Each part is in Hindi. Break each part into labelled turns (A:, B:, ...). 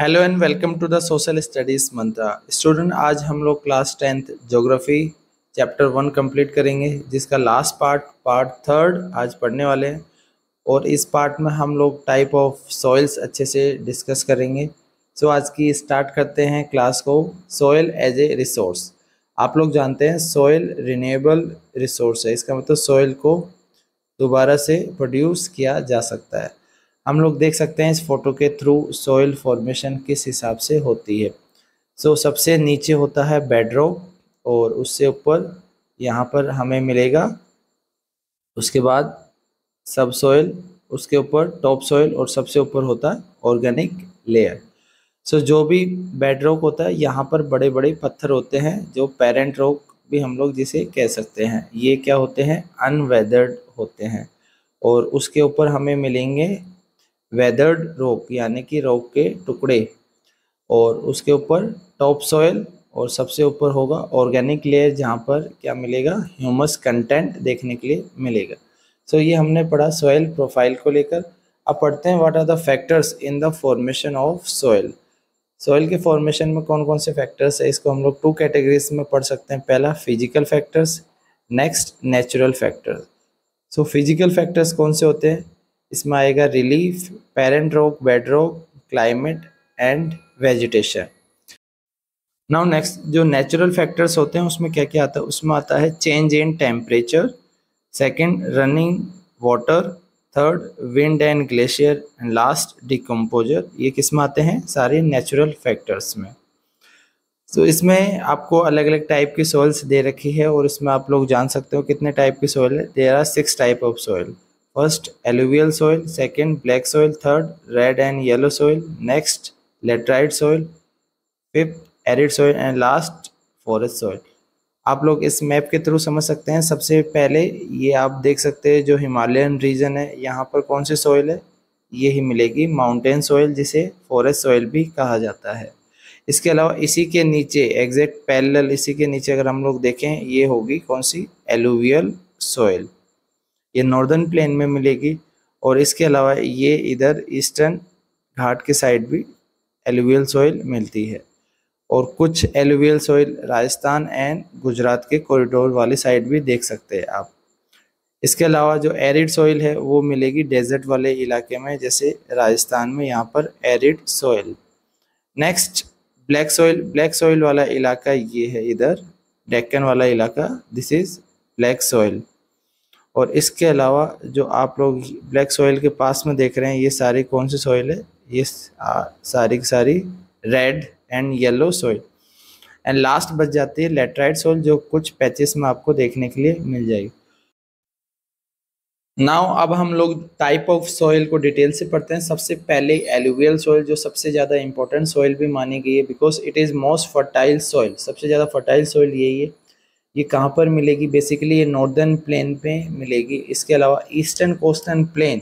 A: Hello and welcome to the social studies mantra. Student, आज हम लोग class 10th geography chapter 1 complete करेंगे, जिसका लास्ट पार्ट थर्ड आज पढ़ने वाले हैं। और इस पार्ट में हम लोग टाइप ऑफ सॉइल्स अच्छे से डिस्कस करेंगे। सो आज की स्टार्ट करते हैं क्लास को। Soil as a resource. आप लोग जानते हैं सॉइल रिन्यूएबल रिसोर्स है। इसका मतलब सॉइल को दोबारा से प्रोड्यूस किया जा सकता है। हम लोग देख सकते हैं इस फोटो के थ्रू सॉइल फॉर्मेशन किस हिसाब से होती है। सबसे नीचे होता है बेडरॉक और उससे ऊपर यहाँ पर हमें मिलेगा, उसके बाद सब सॉइल, उसके ऊपर टॉप सॉइल और सबसे ऊपर होता है ऑर्गेनिक लेयर। जो भी बेडरॉक होता है यहाँ पर बड़े बड़े पत्थर होते हैं जो पेरेंट रॉक भी हम लोग जिसे कह सकते हैं। ये क्या होते हैं? अनवेदर्ड होते हैं। और उसके ऊपर हमें मिलेंगे वेदर्ड रॉक यानी कि रॉक के टुकड़े, और उसके ऊपर टॉप सॉइल और सबसे ऊपर होगा ऑर्गेनिक लेयर जहाँ पर क्या मिलेगा? ह्यूमस कंटेंट देखने के लिए मिलेगा। ये हमने पढ़ा सॉइल प्रोफाइल को लेकर। अब पढ़ते हैं what are the factors in the formation of soil. Soil के फॉर्मेशन में कौन कौन से फैक्टर्स है, इसको हम लोग 2 कैटेगरीज में पढ़ सकते हैं। पहला physical factors, next natural factors. Physical factors कौन से होते हैं? इसमें आएगा relief, parent rock, bed rock, climate and vegetation. Now next जो नेचुरल फैक्टर्स होते हैं उसमें क्या क्या आता है? उसमें आता है change in temperature, second running water, third wind and glacier and last decomposer. ये किस में आते हैं? सारे नेचुरल फैक्टर्स में। इसमें आपको अलग अलग टाइप की सॉइल्स दे रखी है और इसमें आप लोग जान सकते हो कितने टाइप की सॉइल है। There are 6 type of soil. First alluvial soil, second black soil, third red and yellow soil, next laterite soil, fifth arid soil and last forest soil. आप लोग इस मैप के थ्रू समझ सकते हैं। सबसे पहले ये आप देख सकते हैं जो हिमालयन रीजन है, यहाँ पर कौन सी सॉइल है? ये ही मिलेगी माउंटेन सॉइल, जिसे फॉरेस्ट सॉइल भी कहा जाता है। इसके अलावा इसी के नीचे एग्जैक्ट पैरेलल इसी के नीचे अगर हम लोग देखें, ये होगी कौन सी? Alluvial soil. ये नॉर्दर्न प्लेन में मिलेगी। और इसके अलावा ये इधर ईस्टर्न घाट के साइड भी एलुवियल सॉइल मिलती है। और कुछ alluvial soil Rajasthan and Gujarat के कॉरिडोर वाली साइड भी देख सकते हैं आप। इसके अलावा जो एरिड सॉइल है वो मिलेगी डेजर्ट वाले इलाके में, जैसे राजस्थान में यहाँ पर arid soil. Next black soil. Black soil वाला इलाका ये है, इधर डेक्कन वाला इलाका, दिस इज ब्लैक सॉइल। और इसके अलावा जो आप लोग ब्लैक सॉइल के पास में देख रहे हैं, ये सारी कौन सी सॉइल है? ये सारी की सारी red and yellow soil. And last बच जाती है लेटराइट सॉइल, जो कुछ पैचेस में आपको देखने के लिए मिल जाएगी। नाउ अब हम लोग टाइप ऑफ सॉइल को डिटेल से पढ़ते हैं। सबसे पहले एलुवियल सॉइल, जो सबसे ज़्यादा इंपॉर्टेंट सॉइल भी मानी गई है because it is most fertile soil. सबसे ज़्यादा फर्टाइल सॉइल यही है। ये कहाँ पर मिलेगी? बेसिकली ये नॉर्दर्न प्लेन पे मिलेगी। इसके अलावा eastern coastal plain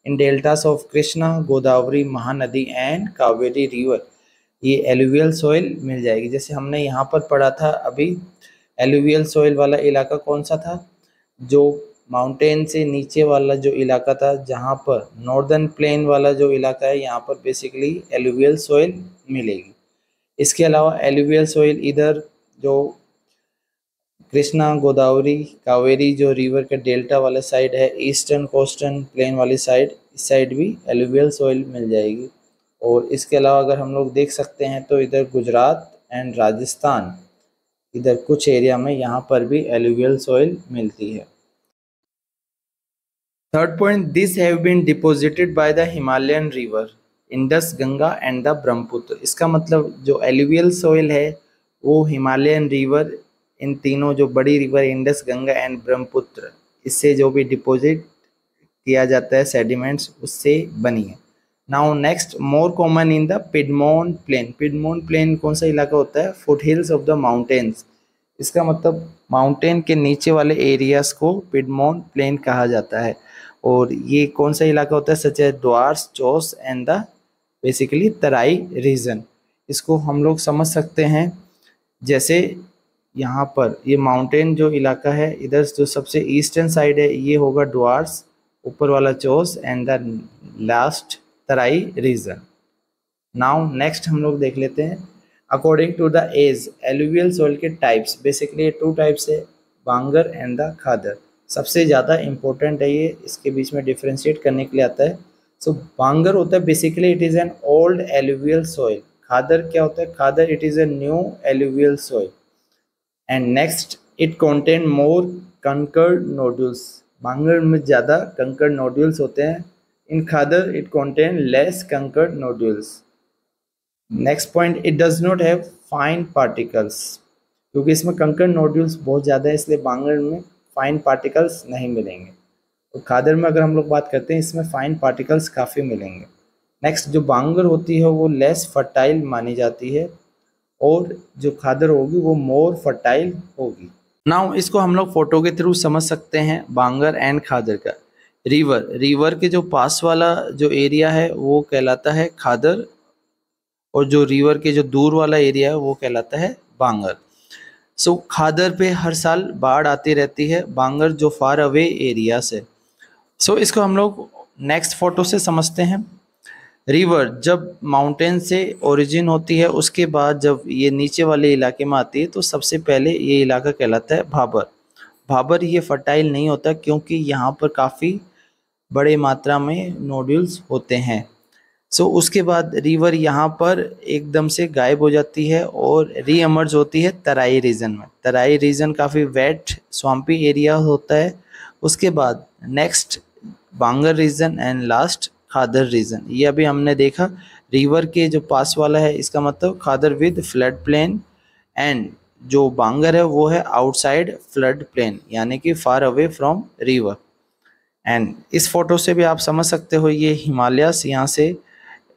A: in deltas of Krishna, Godavari, Mahanadi and Kaveri river, ये एलुवियल सॉइल मिल जाएगी। जैसे हमने यहाँ पर पढ़ा था अभी, एलुवियल सॉइल वाला इलाका कौन सा था? जो माउंटेन से नीचे वाला जो इलाका था, जहाँ पर नॉर्दर्न प्लेन वाला जो इलाका है, यहाँ पर बेसिकली एलुवियल सॉइल मिलेगी। इसके अलावा एलुवियल सॉइल इधर जो कृष्णा, गोदावरी, कावेरी जो रिवर के डेल्टा वाला साइड है, ईस्टर्न कोस्टल प्लेन वाली साइड, इस साइड भी एलुवियल सॉइल मिल जाएगी। और इसके अलावा अगर हम लोग देख सकते हैं तो इधर गुजरात एंड राजस्थान, इधर कुछ एरिया में यहाँ पर भी एलुवियल सॉइल मिलती है। Third point, this have been deposited by the Himalayan river Indus, Ganga and the Brahmaputra. इसका मतलब जो एलुवियल सॉइल है वो हिमालयन रिवर, इन तीनों जो बड़ी river Indus, Ganga and Brahmaputra, इससे जो भी डिपॉजिट किया जाता है सेडिमेंट्स, उससे बनी है। Now next, more common in the piedmont plain. Piedmont plain कौन सा इलाका होता है? Foot hills of the mountains. इसका मतलब माउंटेन के नीचे वाले एरियाज को पिडमोन प्लेन कहा जाता है। और ये कौन सा इलाका होता है? सच है Duars, Chos and the basically Terai region. इसको हम लोग समझ सकते हैं जैसे यहाँ पर ये माउंटेन जो इलाका है, इधर जो सबसे ईस्टर्न साइड है ये होगा द्वार्स, ऊपर वाला Chos and the last Terai region. Now next हम लोग देख लेते हैं according to the age alluvial soil के टाइप्स। बेसिकली 2 टाइप्स है, बांगर एंड द खादर। सबसे ज़्यादा इंपॉर्टेंट है ये, इसके बीच में डिफ्रेंशिएट करने के लिए आता है। सो बांगर होता है basically it is an old alluvial soil. Khadar क्या होता है? Khadar it is a new alluvial soil. And next it contain more kankar nodules. Bangar में ज़्यादा कंकर्ड नोड्यूल्स होते हैं। In Khadar it contain less kankar nodules. Next point, it does not have fine particles. क्योंकि इसमें कंकर्ड नोड्यूल्स बहुत ज़्यादा है इसलिए बांगर में फाइन पार्टिकल्स नहीं मिलेंगे। तो खादर में अगर हम लोग बात करते हैं इसमें फाइन पार्टिकल्स काफ़ी मिलेंगे। नेक्स्ट जो बांगर होती है वो लेस फर्टाइल मानी जाती है और जो खादर होगी वो मोर फर्टाइल होगी। नाउ इसको हम लोग फोटो के थ्रू समझ सकते हैं बांगर एंड खादर का। रिवर के जो पास वाला जो एरिया है वो कहलाता है खादर और जो रिवर के जो दूर वाला एरिया है वो कहलाता है बांगर। सो खादर पे हर साल बाढ़ आती रहती है, बांगर जो फार अवे एरिया से। सो इसको हम लोग नेक्स्ट फोटो से समझते हैं। रिवर जब माउंटेन से ओरिजिन होती है उसके बाद जब ये नीचे वाले इलाके में आती है तो सबसे पहले ये इलाका कहलाता है भाबर। भाबर ये फर्टाइल नहीं होता क्योंकि यहाँ पर काफ़ी बड़े मात्रा में नोड्यूल्स होते हैं। सो उसके बाद रिवर यहाँ पर एकदम से गायब हो जाती है और री एमर्ज होती है तराई रीजन में। तराई रीजन काफ़ी वेट स्वाम्पी एरिया होता है। उसके बाद next Bangar region and last Khadar region. ये अभी हमने देखा रिवर के जो पास वाला है इसका मतलब खादर विद फ्लड प्लेन एंड जो बांगर है वो है आउटसाइड फ्लड प्लेन यानी कि far away from river. And इस फोटो से भी आप समझ सकते हो ये हिमालयस यहाँ से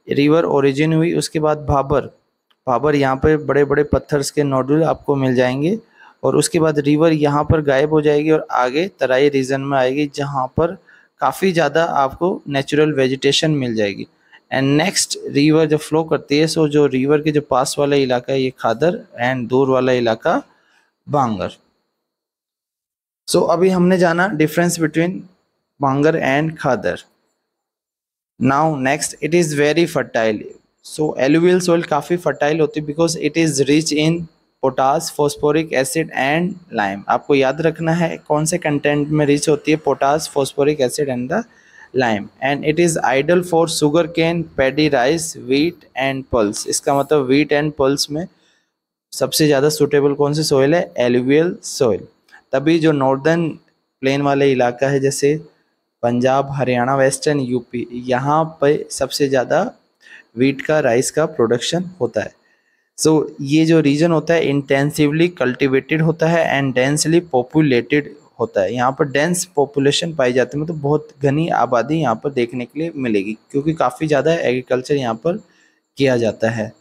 A: रिवर ओरिजिन हुई। उसके बाद भाबर यहाँ पे बड़े बड़े पत्थर्स के नोड्यूल आपको मिल जाएंगे और उसके बाद रिवर यहाँ पर गायब हो जाएगी और आगे तराई रीजन में आएगी जहाँ पर काफ़ी ज़्यादा आपको नेचुरल वेजिटेशन मिल जाएगी। एंड नेक्स्ट रिवर जब फ्लो करती है सो जो रिवर के जो पास वाला इलाका है ये खादर एंड दूर वाला इलाका बांगर। सो अभी हमने जाना difference between Bangar and Khadar. Now next it is very fertile. So alluvial soil काफ़ी फर्टाइल होती है because it is rich in potash, phosphoric acid and lime. आपको याद रखना है कौन से कंटेंट में रिच होती है, potash, phosphoric acid and the lime. And it is ideal for sugarcane, paddy rice, wheat and pulse. इसका मतलब व्हीट एंड पल्स में सबसे ज़्यादा सूटेबल कौन सी सॉइल है? Alluvial soil. तभी जो नॉर्दर्न प्लेन वाले इलाका है जैसे पंजाब, हरियाणा, वेस्टर्न यूपी, यहाँ पर सबसे ज़्यादा व्हीट का, राइस का प्रोडक्शन होता है। सो ये जो रीजन होता है इंटेंसिवली कल्टिवेटेड होता है एंड डेंसली पॉपुलेटेड होता है। यहाँ पर डेंस पॉपुलेशन पाई जाती है, मतलब बहुत घनी आबादी यहाँ पर देखने के लिए मिलेगी क्योंकि काफ़ी ज़्यादा एग्रीकल्चर यहाँ पर किया जाता है।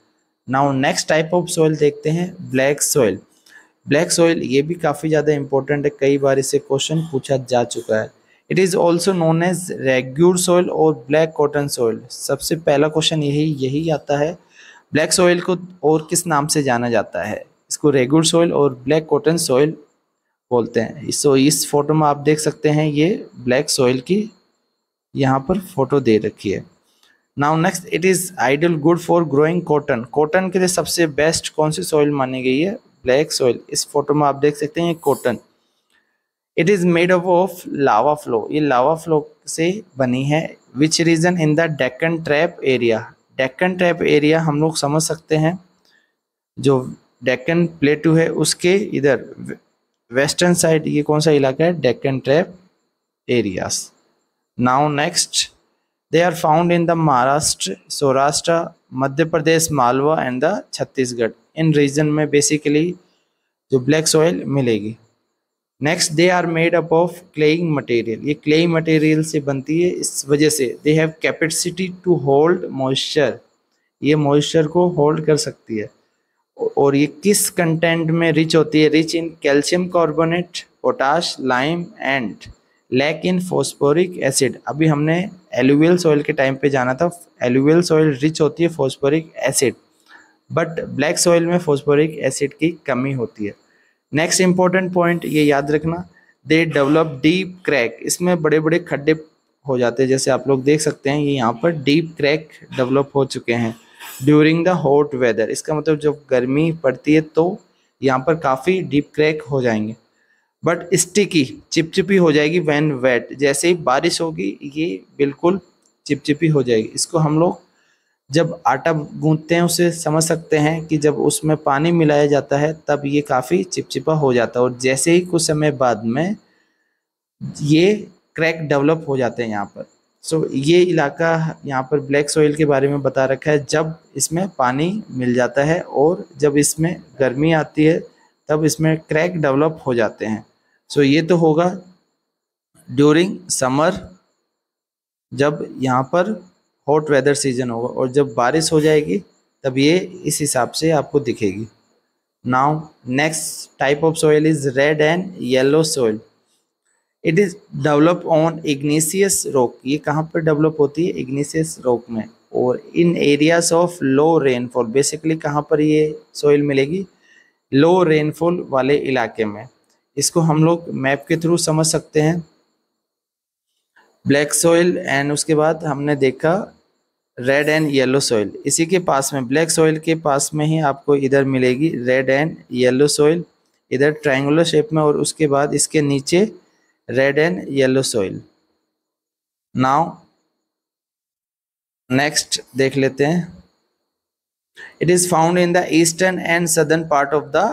A: Now next type of soil देखते हैं, ब्लैक सॉइल। ब्लैक सॉइल ये भी काफ़ी ज़्यादा इंपॉर्टेंट है, कई बार इससे क्वेश्चन पूछा जा चुका है। It is also known as regur soil और ब्लैक कॉटन सॉइल। सबसे पहला क्वेश्चन यही आता है, ब्लैक सॉइल को और किस नाम से जाना जाता है? इसको रेग्यूर सॉइल और ब्लैक कॉटन सॉइल बोलते हैं। सो इस फोटो में आप देख सकते हैं ये ब्लैक सॉइल की यहाँ पर फोटो दे रखी है। Now next it is ideal good for growing cotton. Cotton के लिए सबसे बेस्ट कौन सी सॉइल मानी गई है? Black soil. इस फोटो में आप देख सकते हैं cotton. It is made up of lava flow. ये लावा फ्लो से बनी है। Which region? In the Deccan trap area. Deccan trap area हम लोग समझ सकते हैं, जो डेक्कन प्लेटू है उसके इधर वेस्टर्न साइड ये कौन सा इलाका है? Deccan trap areas. Now next they are found in the Maharashtra, Saurashtra, Madhya Pradesh, Malwa and the Chhattisgarh. इन रीजन में बेसिकली जो ब्लैक सॉइल मिलेगी। Next they are made up of clayey material. ये क्लेई मटेरियल से बनती है, इस वजह से they have capacity to hold moisture. ये मॉइस्चर को होल्ड कर सकती है। और ये किस कंटेंट में रिच होती है? Rich in calcium carbonate, potash, lime and lack in phosphoric acid. अभी हमने एलुवियल सॉइल के टाइम पे जाना था। एलुवियल सॉइल रिच होती है phosphoric acid, but black soil में फॉस्फोरिक एसिड की कमी होती है। नेक्स्ट इंपॉर्टेंट पॉइंट ये याद रखना, दे डेवलप डीप क्रैक। इसमें बड़े बड़े खड्डे हो जाते हैं, जैसे आप लोग देख सकते हैं ये यहाँ पर डीप क्रैक डेवलप हो चुके हैं। ड्यूरिंग द हॉट वेदर, इसका मतलब जब गर्मी पड़ती है तो यहाँ पर काफ़ी डीप क्रैक हो जाएंगे। बट स्टिकी, चिपचिपी हो जाएगी व्हेन वेट, जैसे ही बारिश होगी ये बिल्कुल चिपचिपी हो जाएगी। इसको हम लोग जब आटा गूंथते हैं उसे समझ सकते हैं कि जब उसमें पानी मिलाया जाता है तब ये काफ़ी चिपचिपा हो जाता है, और जैसे ही कुछ समय बाद में ये क्रैक डेवलप हो जाते हैं यहाँ पर। सो ये इलाका यहाँ पर ब्लैक सॉइल के बारे में बता रखा है, जब इसमें पानी मिल जाता है और जब इसमें गर्मी आती है तब इसमें क्रैक डेवलप हो जाते हैं। सो ये तो होगा ड्यूरिंग समर, जब यहाँ पर हॉट वेदर सीजन होगा, और जब बारिश हो जाएगी तब ये इस हिसाब से आपको दिखेगी। Now next type of soil is red and yellow soil. It is develop on igneous rock, ये कहाँ पर डेवलप होती है? इग्निशियस रॉक में, और in areas of low rainfall. Basically कहाँ पर ये सॉइल मिलेगी? लो रेनफॉल वाले इलाके में। इसको हम लोग मैप के थ्रू समझ सकते हैं। ब्लैक सॉइल एंड उसके बाद हमने देखा रेड एंड येलो सॉइल, इसी के पास में ब्लैक सॉइल के पास में ही आपको इधर मिलेगी रेड एंड येलो सॉइल, इधर ट्रायंगुलर शेप में, और उसके बाद इसके नीचे red and yellow soil. Now next देख लेते हैं। It is found in the eastern and southern part of the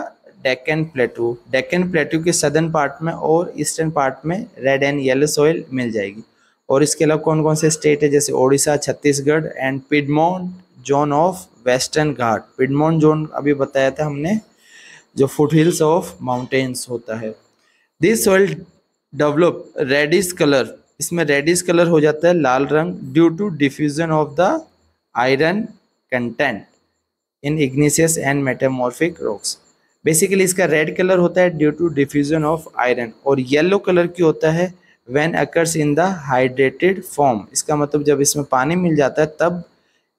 A: Deccan प्लेटू। Deccan प्लेटू के सदर्न पार्ट में और ईस्टर्न पार्ट में रेड एंड येलो सॉइल मिल जाएगी। और इसके अलावा कौन कौन से स्टेट है? जैसे Odisha, Chhattisgarh and Piedmont zone of western Ghat. Piedmont zone अभी बताया था हमने, जो फुट हिल्स ऑफ माउंटेन्स होता है। This soil develop reddish colour, इसमें रेडिश कलर हो जाता है, लाल रंग, due to diffusion of the iron content in igneous and metamorphic rocks. Basically इसका रेड कलर होता है due to diffusion of iron, और येलो कलर क्यों होता है? When occurs in the hydrated form, इसका मतलब जब इसमें पानी मिल जाता है तब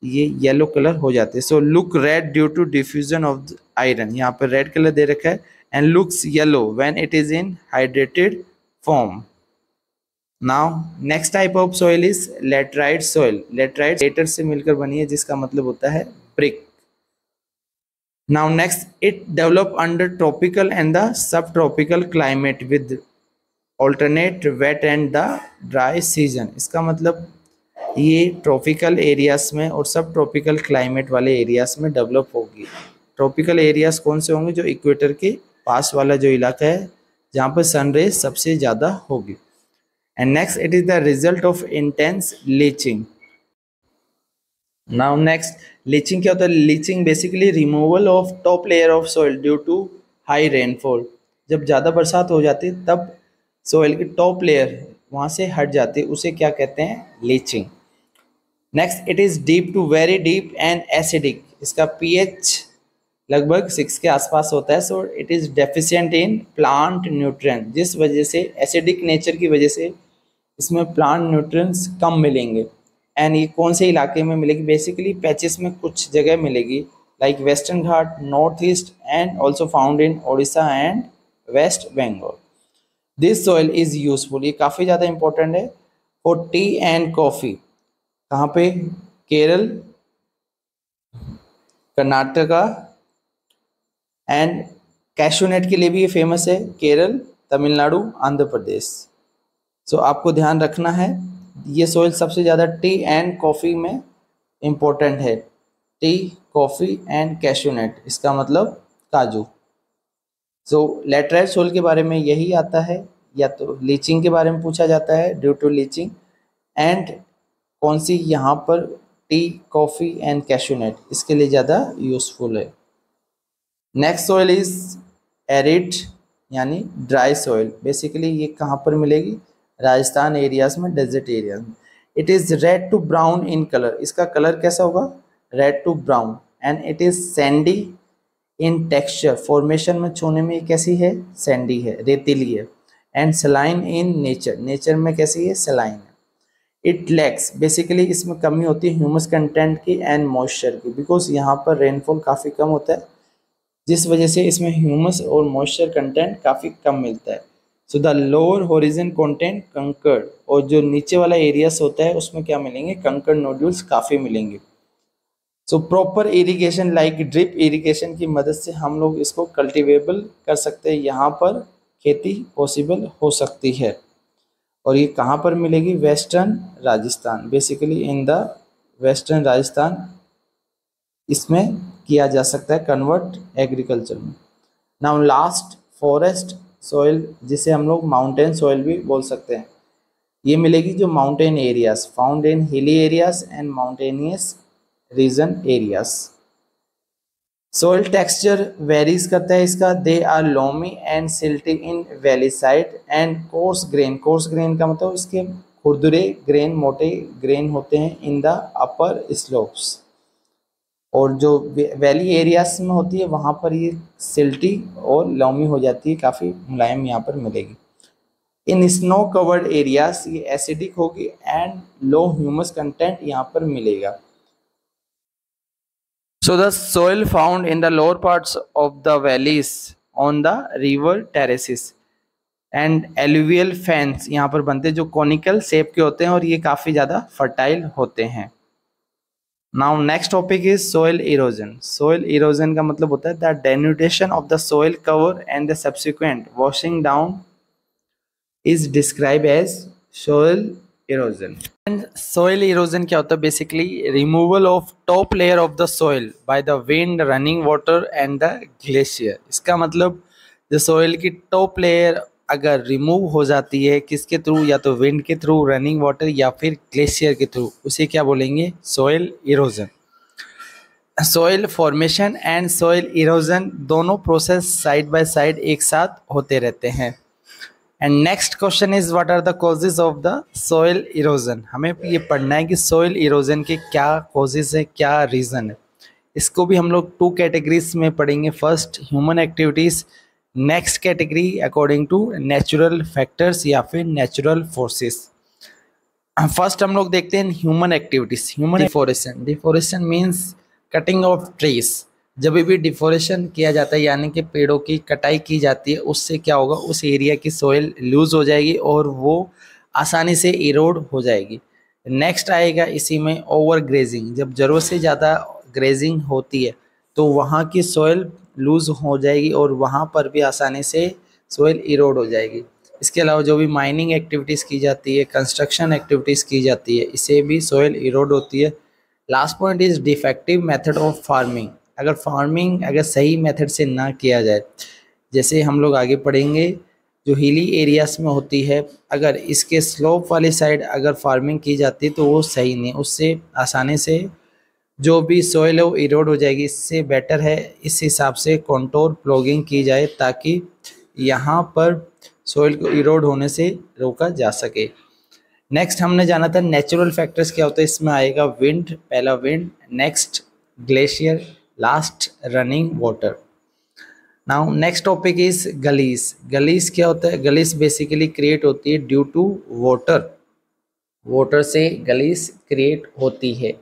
A: ये येलो कलर हो जाते हैं। So look red due to diffusion of iron, यहाँ पर रेड कलर दे रखा है, and looks yellow when it is in hydrated form. Now next type of soil is laterite soil. Laterite later से मिलकर बनी है, जिसका मतलब होता है brick. Now next, it develop under tropical and the sub tropical climate with alternate wet and the dry season. इसका मतलब ये ट्रॉपिकल एरियाज में और सब ट्रॉपिकल क्लाइमेट वाले एरियाज में डेवलप होगी। ट्रॉपिकल एरियाज कौन से होंगे? जो इक्वेटर के पास वाला जो इलाका है, जहाँ पर सन रेज सबसे ज़्यादा होगी। And next, it is the result of intense leaching. Now next, leaching क्या होता है? Leaching basically removal of top layer of soil due to high rainfall. जब ज़्यादा बरसात हो जाती है तब सॉइल की टॉप लेयर वहाँ से हट जाती है, उसे क्या कहते हैं? Leaching. Next, it is deep to very deep and acidic. इसका पीएच लगभग 6 के आसपास होता है। So it is deficient in plant nutrient, जिस वजह से एसिडिक नेचर की वजह से इसमें प्लांट न्यूट्रिएंट्स कम मिलेंगे। एंड ये कौन से इलाके में मिलेगी? बेसिकली पैचेस में कुछ जगह मिलेगी, like western Ghat, north east, and also found in Odisha and West Bengal. This soil is useful, ये काफ़ी ज़्यादा इंपॉर्टेंट है फॉर टी एंड कॉफ़ी। कहाँ पे? केरल, कर्नाटका, एंड कैशूनट के लिए भी ये फेमस है, केरल, तमिलनाडु, आंध्र प्रदेश। सो आपको ध्यान रखना है, ये सॉइल सबसे ज़्यादा टी एंड कॉफ़ी में इम्पोर्टेंट है। टी, कॉफ़ी एंड कैशूनट, इसका मतलब काजू। सो लेटराइट सॉइल के बारे में यही आता है, या तो लीचिंग के बारे में पूछा जाता है ड्यू टू लीचिंग, एंड कौन सी यहाँ पर टी, कॉफ़ी एंड कैशूनट इसके लिए ज़्यादा यूज़फुल है। नेक्स्ट सॉइल इज एरिड यानी ड्राई सॉइल। बेसिकली ये कहाँ पर मिलेगी? राजस्थान एरियाज में, डेजर्ट एरिया में। It is red to brown in colour, इसका कलर कैसा होगा? Red to brown. And it is sandy in texture, formation में छूने में कैसी है? सैंडी है, रेतीली है। And saline in nature, nature में कैसी है? सलाइन है। इट लैक्स, बेसिकली इसमें कमी होती है ह्यूमस कंटेंट की एंड मॉइस्चर की, बिकॉज यहाँ पर रेनफॉल काफ़ी कम होता है, जिस वजह से इसमें ह्यूमस और मॉइस्चर कंटेंट काफ़ी कम मिलता है। So the lower horizon content conquered, और जो नीचे वाला एरियास होता है उसमें क्या मिलेंगे? कंकर्ड नोड्यूल्स काफ़ी मिलेंगे। So proper irrigation like drip irrigation की मदद से हम लोग इसको कल्टिवेबल कर सकते हैं, यहाँ पर खेती पॉसिबल हो सकती है। और ये कहाँ पर मिलेगी? Western Rajasthan, basically in the western Rajasthan इसमें किया जा सकता है कन्वर्ट एग्रीकल्चर में। नाउ लास्ट, फॉरेस्ट सॉइल, जिसे हम लोग माउंटेन सॉइल भी बोल सकते हैं, ये मिलेगी जो mountain areas found in hilly areas and mountainous region areas. Soil texture varies करता है इसका, they are loamy and silty in valley side and coarse grain, coarse grain का मतलब इसके खुरदुरे ग्रेन, मोटे ग्रेन होते हैं इन द अपर स्लोप्स, और जो वैली एरियाज में होती है वहाँ पर ये सिल्टी और लोमी हो जाती है, काफ़ी मुलायम यहाँ पर मिलेगी। इन स्नो कवर्ड एरियाज ये एसिडिक होगी एंड लो ह्यूमस कंटेंट यहाँ पर मिलेगा। So the soil found in the lower parts of the valleys on the river terraces and alluvial fans यहाँ पर बनते हैं, जो कॉनिकल शेप के होते हैं और ये काफ़ी ज़्यादा फर्टाइल होते हैं। Now next topic is soil erosion. Soil erosion का मतलब होता है the denudation of the soil cover and the subsequent washing down is described as soil erosion. Soil erosion क्या होता है? Basically removal of top layer of the soil by the wind, running water and the glacier. इसका मतलब जो सोइल की टॉप लेयर अगर रिमूव हो जाती है किसके थ्रू? या तो विंड के थ्रू, रनिंग वाटर या फिर ग्लेशियर के थ्रू, उसे क्या बोलेंगे? Soil erosion. Soil formation and soil erosion दोनों प्रोसेस साइड बाय साइड एक साथ होते रहते हैं। And next question is what are the causes of the soil erosion. हमें ये पढ़ना है कि सोइल इरोजन के क्या कॉजेज है, क्या रीज़न है। इसको भी हम लोग 2 कैटेगरीज में पढ़ेंगे। First human activities, next category according to natural factors या फिर नेचुरल फोर्सेस। फर्स्ट हम लोग देखते हैं human activities. Human deforestation, deforestation means cutting of trees. जब भी डिफोरेशन किया जाता है यानी कि पेड़ों की कटाई की जाती है, उससे क्या होगा? उस एरिया की सोइल लूज हो जाएगी और वो आसानी से इरोड हो जाएगी। नेक्स्ट आएगा इसी में ओवर ग्रेजिंग। जब ज़रूरत से ज़्यादा ग्रेजिंग होती है तो वहाँ की सोइल लूज हो जाएगी और वहाँ पर भी आसानी से सोइल इरोड हो जाएगी। इसके अलावा जो भी माइनिंग एक्टिविटीज़ की जाती है, कंस्ट्रक्शन एक्टिविटीज़ की जाती है, इससे भी सोइल इरोड होती है। Last point is defective method of farming. अगर फार्मिंग अगर सही मेथड से ना किया जाए, जैसे हम लोग आगे पढ़ेंगे जो हिली एरियाज में होती है, अगर इसके स्लोप वाली साइड अगर फार्मिंग की जाती है तो वो सही नहीं, उससे आसानी से जो भी सोइल है वो इरोड हो जाएगी। इससे बेटर है इस हिसाब से कंटूर प्लॉगिंग की जाए ताकि यहाँ पर सोइल को इरोड होने से रोका जा सके। नेक्स्ट हमने जाना था नेचुरल फैक्टर्स क्या होता है। इसमें आएगा विंड, पहला wind, next glacier, last running water. Now next topic is gullies. Gullies क्या होता है? गलीस बेसिकली क्रिएट होती है ड्यू टू वाटर, वाटर से गलीस क्रिएट होती है।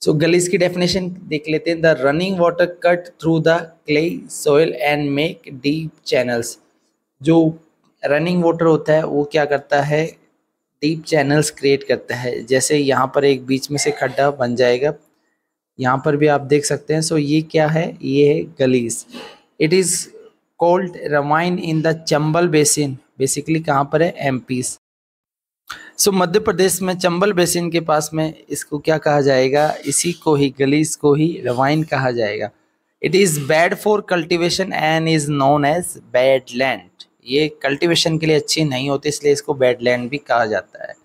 A: सो गलीस की डेफिनेशन देख लेते हैं। The running water cut through the clay soil and make deep channels. जो रनिंग वाटर होता है वो क्या करता है? डीप चैनल्स क्रिएट करता है। जैसे यहाँ पर एक बीच में से खड्डा बन जाएगा, यहाँ पर भी आप देख सकते हैं। सो ये क्या है? ये है gullies. It is called ravine in the Chambal basin. Basically कहाँ पर है? एमपी। सो मध्य प्रदेश में चंबल बेसिन के पास में इसको क्या कहा जाएगा? इसी को ही, गलीस को ही रवाइन कहा जाएगा। It is bad for cultivation and is known as bad land. ये कल्टिवेशन के लिए अच्छी नहीं होती, इसलिए इसको बैड लैंड भी कहा जाता है।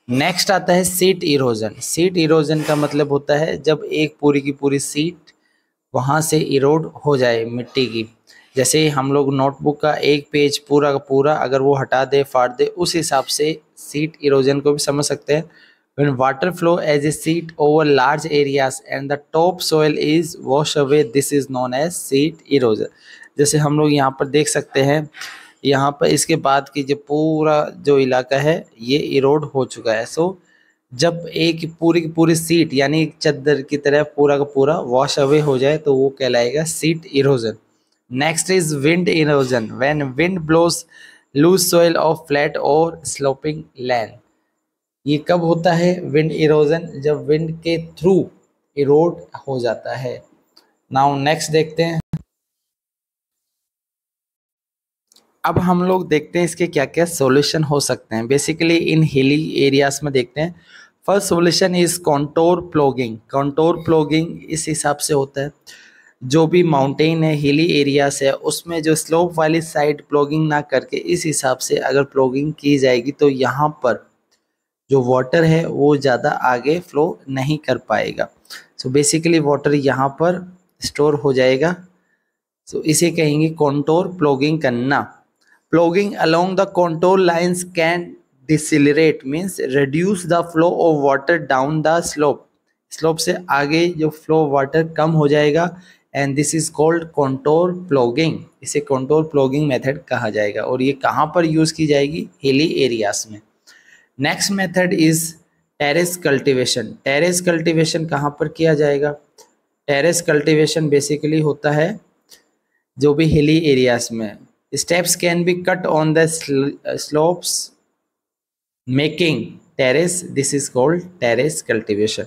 A: नेक्स्ट आता है सीट इरोजन। सीट इरोजन का मतलब होता है जब एक पूरी की पूरी सीट वहाँ से इरोड हो जाए मिट्टी की। जैसे हम लोग नोटबुक का एक पेज पूरा का पूरा अगर वो हटा दे, फाड़ दे, उस हिसाब से सीट इरोजन को भी समझ सकते हैं। When water flow as a sheet over large areas and the top soil is washed away, this is known as sheet erosion. जैसे हम लोग यहाँ पर देख सकते हैं, यहाँ पर इसके बाद की जो पूरा जो इलाका है ये इरोड हो चुका है। सो जब एक पूरी की पूरी सीट यानी चद्दर की तरह पूरा का पूरा वॉश अवे हो जाए तो वो कहलाएगा sheet erosion. Next is wind erosion. When wind blows loose soil of flat और स्लोपिंग लैंड। ये कब होता है विंड इरोजन? जब विंड के थ्रू इरोड हो जाता है। नाउ नेक्स्ट देखते हैं। अब हम लोग देखते हैं इसके क्या क्या सॉल्यूशन हो सकते हैं। बेसिकली इन हिली एरियाज में देखते हैं। First solution is contour plogging. Contour plogging इस हिसाब से होता है, जो भी माउंटेन है, हिली एरियाज है, उसमें जो स्लोप वाली साइड प्लॉगिंग ना करके इस हिसाब से अगर प्लॉगिंग की जाएगी तो यहाँ पर जो वाटर है वो ज़्यादा आगे फ्लो नहीं कर पाएगा। सो बेसिकली वाटर यहाँ पर स्टोर हो जाएगा। सो इसे कहेंगे कॉन्टोर प्लॉगिंग करना। Ploughing along the contour lines can decelerate means reduce the flow of water down the slope. Slope से आगे जो फ्लो वाटर कम हो जाएगा and this is called contour ploughing. इसे कॉन्टोर प्लॉगिंग मेथड कहा जाएगा और ये कहाँ पर यूज़ की जाएगी? हिली एरियाज में। Next method is terrace cultivation. Terrace cultivation कहाँ पर किया जाएगा? टेरेस कल्टीवेशन बेसिकली होता है जो भी हिली एरियाज में। Steps can be cut on the slopes making terrace, this is called terrace cultivation.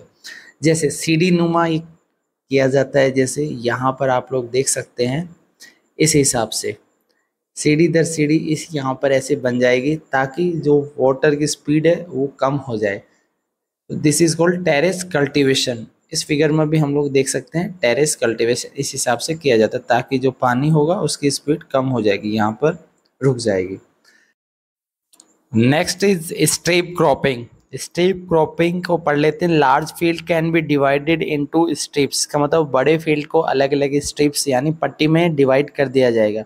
A: जैसे सीढ़ी नुमा किया जाता है, जैसे यहाँ पर आप लोग देख सकते हैं, इस हिसाब से सीढ़ी दर सीढ़ी इस यहाँ पर ऐसे बन जाएगी ताकि जो वाटर की स्पीड है वो कम हो जाए। This is called terrace cultivation. इस फिगर में भी हम लोग देख सकते हैं टेरेस कल्टीवेशन इस हिसाब से किया जाता है ताकि जो पानी होगा उसकी स्पीड कम हो जाएगी, यहाँ पर रुक जाएगी। Next is strip cropping. Strip cropping को पढ़ लेते हैं। Large field can be divided into strips, का मतलब बड़े फील्ड को अलग अलग स्ट्रिप्स यानी पट्टी में डिवाइड कर दिया जाएगा।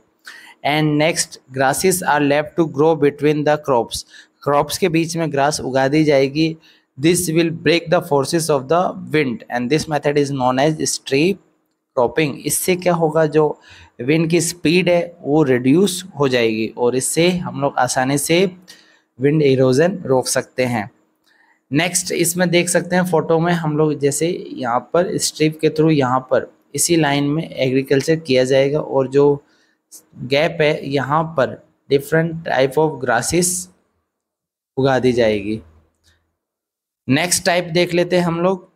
A: And next grasses are left to grow between the crops. Crops के बीच में ग्रास उगा दी जाएगी। This will break the forces of the wind and this method is known as strip cropping. इससे क्या होगा, जो विंड की स्पीड है वो रिड्यूस हो जाएगी और इससे हम लोग आसानी से विंड इरोजन रोक सकते हैं। नेक्स्ट इसमें देख सकते हैं फोटो में हम लोग, जैसे यहाँ पर स्ट्रिप के थ्रू यहाँ पर इसी लाइन में एग्रीकल्चर किया जाएगा और जो गैप है यहाँ पर डिफरेंट टाइप ऑफ ग्रासेस उगा दी जाएगी। नेक्स्ट टाइप देख लेते हैं हम लोग,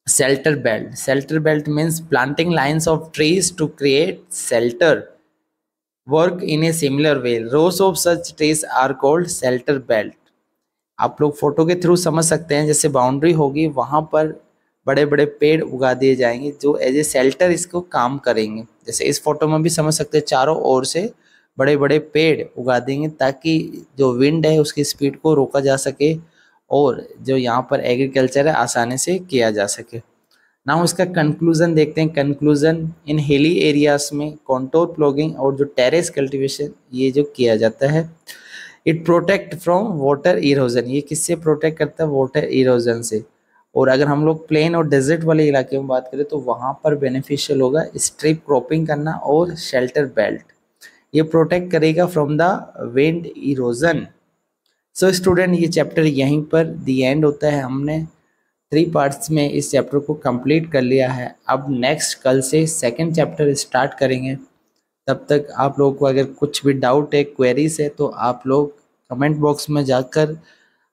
A: shelter belt. Shelter belt means planting lines of trees to create shelter work in a similar way. Rows of such trees are called shelter belt. आप लोग फोटो के थ्रू समझ सकते हैं, जैसे बाउंड्री होगी वहाँ पर बड़े बड़े पेड़ उगा दिए जाएंगे जो एज ए शेल्टर इसको काम करेंगे। जैसे इस फोटो में भी समझ सकते हैं, चारों ओर से बड़े बड़े पेड़ उगा देंगे ताकि जो विंड है उसकी स्पीड को रोका जा सके और जो यहाँ पर एग्रीकल्चर है आसानी से किया जा सके। नाउ इसका कंक्लूजन देखते हैं। कंक्लूजन, इन हिली एरियाज में कॉन्टोर प्लॉगिंग और जो टेरेस कल्टीवेशन ये जो किया जाता है, it protect from water erosion. ये किससे प्रोटेक्ट करता है? वाटर इरोजन से। और अगर हम लोग प्लेन और डेजर्ट वाले इलाके में बात करें तो वहाँ पर बेनिफिशियल होगा स्ट्रिप क्रॉपिंग करना और शेल्टर बेल्ट। ये प्रोटेक्ट करेगा from the wind erosion. So student, ये चैप्टर यहीं पर दी एंड होता है। हमने 3 पार्ट्स में इस चैप्टर को कंप्लीट कर लिया है। अब नेक्स्ट कल से सेकंड चैप्टर स्टार्ट करेंगे। तब तक आप लोगों को अगर कुछ भी डाउट है, क्वेरीज है, तो आप लोग कमेंट बॉक्स में जाकर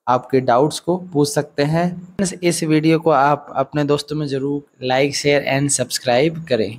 A: आपके डाउट्स को पूछ सकते हैं। इस वीडियो को आप अपने दोस्तों में ज़रूर लाइक, शेयर एंड सब्सक्राइब करें।